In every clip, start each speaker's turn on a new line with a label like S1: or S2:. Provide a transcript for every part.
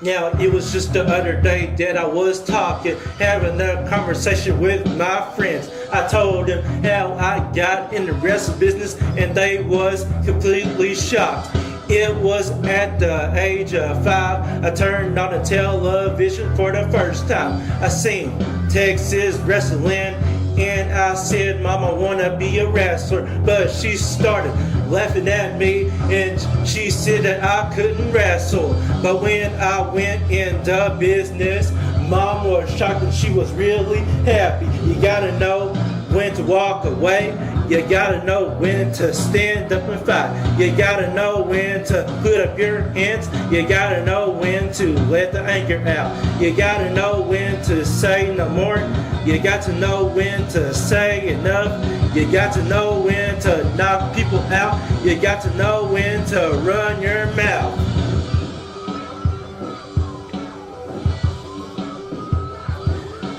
S1: Now, it was just the other day that I was talking, having a conversation with my friends. I told them how I got in the wrestling business and they was completely shocked. It was at the age of 5, I turned on the television for the first time. I seen Texas wrestling and I said, Mom, I wanna be a wrestler. But she started laughing at me and she said that I couldn't wrestle. But when I went into business, Mom was shocked and she was really happy. You gotta know when to walk away. You gotta know when to stand up and fight. You gotta know when to put up your hands. You gotta know when to let the anger out. You gotta know when to say no more. You got to know when to say enough. You got to know when to knock people out. You got to know when to run your mouth.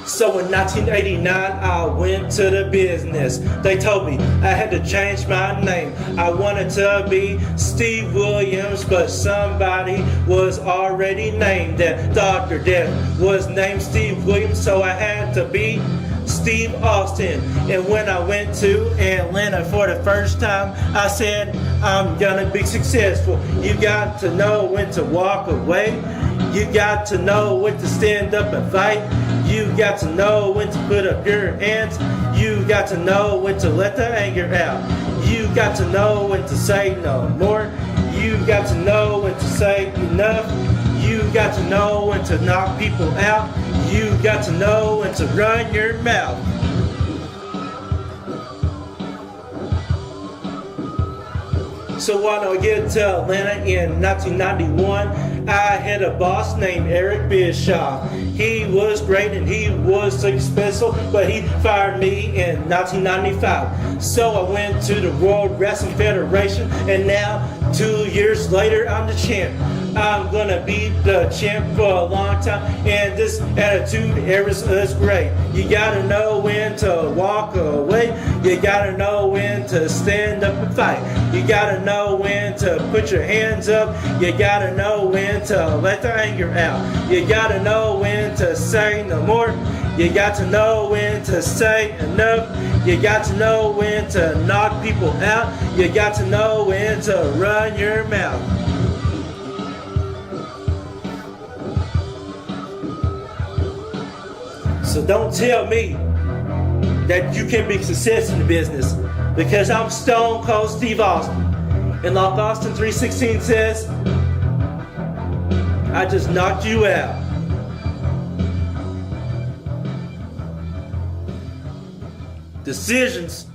S1: So in 1989, I went to the business. They told me I had to change my name. I wanted to be Steve Williams, but somebody was already named that. Dr. Death was named Steve Williams, so I had to be Steve Austin. And when I went to Atlanta for the first time, I said, I'm gonna be successful. You got to know when to walk away. You got to know when to stand up and fight. You got to know when to put up your hands. You got to know when to let the anger out. You got to know when to say no more. You got to know when to say enough. You got to know when to knock people out. You got to know when to run your mouth. So when I get to Atlanta in 1991, I had a boss named Eric Bischoff. He was great and he was successful, but he fired me in 1995. So I went to the World Wrestling Federation, and now 2 years later I'm the champ. I'm gonna be the champ for a long time, and this attitude era is great. You gotta know when to walk away. You gotta know when to stand up and fight. You gotta know when to put your hands up. You gotta know when to let the anger out. You gotta know when to say no more. You got to know when to say enough. You got to know when to knock people out. You got to know when to run your mouth. So don't tell me that you can be success in the business, because I'm Stone Cold Steve Austin. And like Austin 3:16 says, I just knocked you out. Decisions